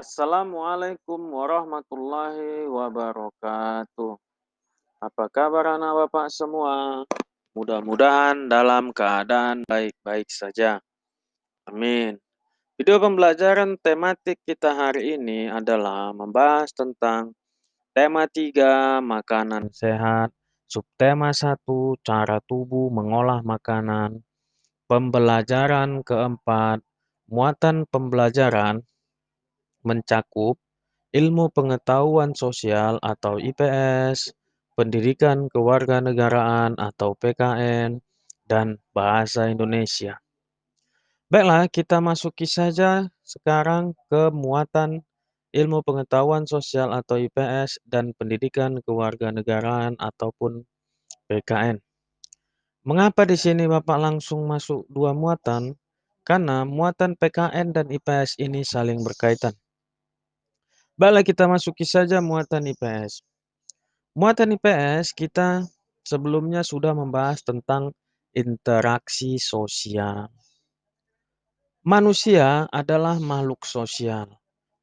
Assalamualaikum warahmatullahi wabarakatuh. Apa kabar anak bapak semua? Mudah-mudahan dalam keadaan baik-baik saja. Amin. Video pembelajaran tematik kita hari ini adalah membahas tentang tema 3 makanan sehat, subtema 1 cara tubuh mengolah makanan, pembelajaran keempat, muatan pembelajaran mencakup ilmu pengetahuan sosial atau IPS, pendidikan kewarganegaraan atau PKN, dan bahasa Indonesia. Baiklah, kita masuki saja sekarang ke muatan ilmu pengetahuan sosial atau IPS dan pendidikan kewarganegaraan ataupun PKN. Mengapa di sini Bapak langsung masuk dua muatan? Karena muatan PKN dan IPS ini saling berkaitan. Baiklah, kita masuki saja muatan IPS. Muatan IPS kita sebelumnya sudah membahas tentang interaksi sosial. Manusia adalah makhluk sosial.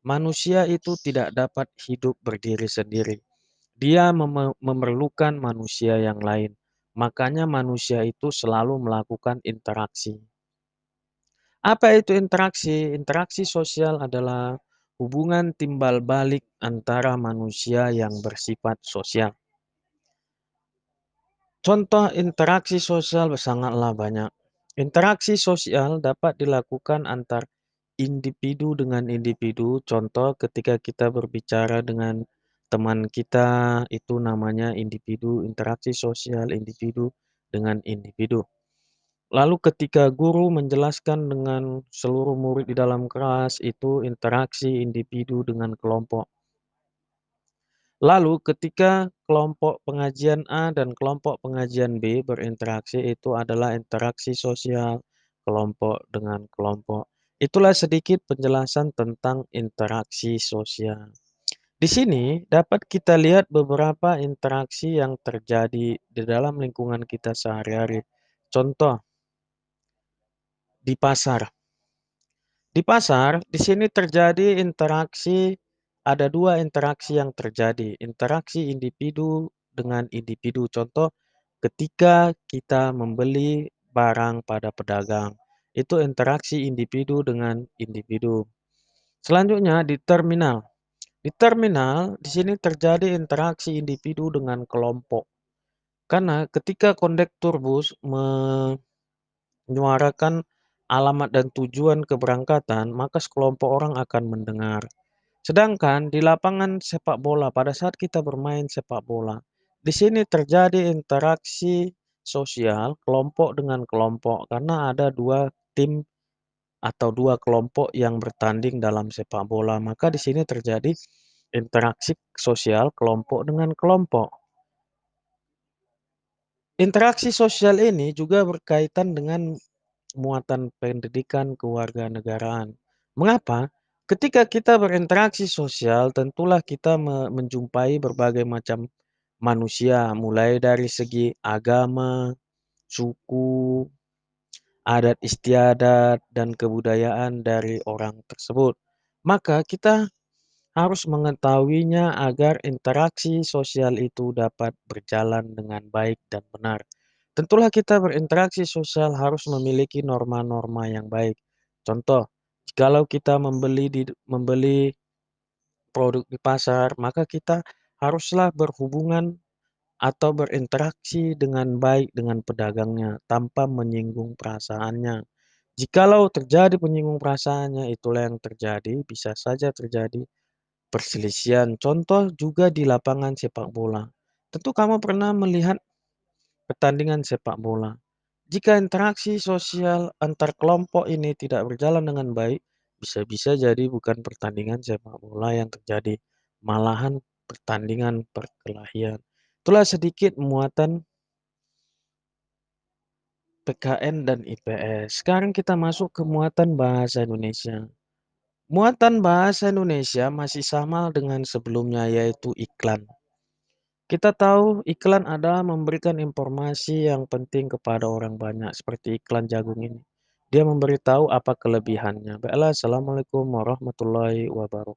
Manusia itu tidak dapat hidup berdiri sendiri. Dia memerlukan manusia yang lain. Makanya manusia itu selalu melakukan interaksi. Apa itu interaksi? Interaksi sosial adalah hubungan timbal balik antara manusia yang bersifat sosial. Contoh interaksi sosial sangatlah banyak. Interaksi sosial dapat dilakukan antar individu dengan individu. Contoh ketika kita berbicara dengan teman kita, itu namanya individu, interaksi sosial individu dengan individu. Lalu ketika guru menjelaskan dengan seluruh murid di dalam kelas, itu interaksi individu dengan kelompok. Lalu ketika kelompok pengajian A dan kelompok pengajian B berinteraksi, itu adalah interaksi sosial kelompok dengan kelompok. Itulah sedikit penjelasan tentang interaksi sosial. Di sini dapat kita lihat beberapa interaksi yang terjadi di dalam lingkungan kita sehari-hari. Contoh, di pasar. Di pasar, di sini terjadi interaksi, ada dua interaksi yang terjadi, interaksi individu dengan individu. Contoh, ketika kita membeli barang pada pedagang, itu interaksi individu dengan individu. Selanjutnya di terminal. Di terminal, di sini terjadi interaksi individu dengan kelompok. Karena ketika kondektur bus menyuarakan alamat dan tujuan keberangkatan, maka sekelompok orang akan mendengar. Sedangkan di lapangan sepak bola, pada saat kita bermain sepak bola, di sini terjadi interaksi sosial kelompok dengan kelompok karena ada dua tim atau dua kelompok yang bertanding dalam sepak bola. Maka di sini terjadi interaksi sosial kelompok dengan kelompok. Interaksi sosial ini juga berkaitan dengan muatan pendidikan kewarganegaraan. Mengapa? Ketika kita berinteraksi sosial, tentulah kita menjumpai berbagai macam manusia, mulai dari segi agama, suku, adat istiadat, dan kebudayaan dari orang tersebut. Maka kita harus mengetahuinya agar interaksi sosial itu dapat berjalan dengan baik dan benar. Tentulah kita berinteraksi sosial harus memiliki norma-norma yang baik. Contoh, kalau kita membeli produk di pasar, maka kita haruslah berhubungan atau berinteraksi dengan baik dengan pedagangnya tanpa menyinggung perasaannya. Jikalau terjadi penyinggung perasaannya, itulah yang terjadi, bisa saja terjadi perselisihan. Contoh juga di lapangan sepak bola. Tentu kamu pernah melihat pertandingan sepak bola. Jika interaksi sosial antar kelompok ini tidak berjalan dengan baik, bisa-bisa jadi bukan pertandingan sepak bola yang terjadi, malahan pertandingan perkelahian. Itulah sedikit muatan PKN dan IPS. Sekarang kita masuk ke muatan bahasa Indonesia. Muatan bahasa Indonesia masih sama dengan sebelumnya, yaitu iklan. Kita tahu iklan adalah memberikan informasi yang penting kepada orang banyak, seperti iklan jagung ini. Dia memberitahu apa kelebihannya. Baiklah, Assalamualaikum warahmatullahi wabarakatuh.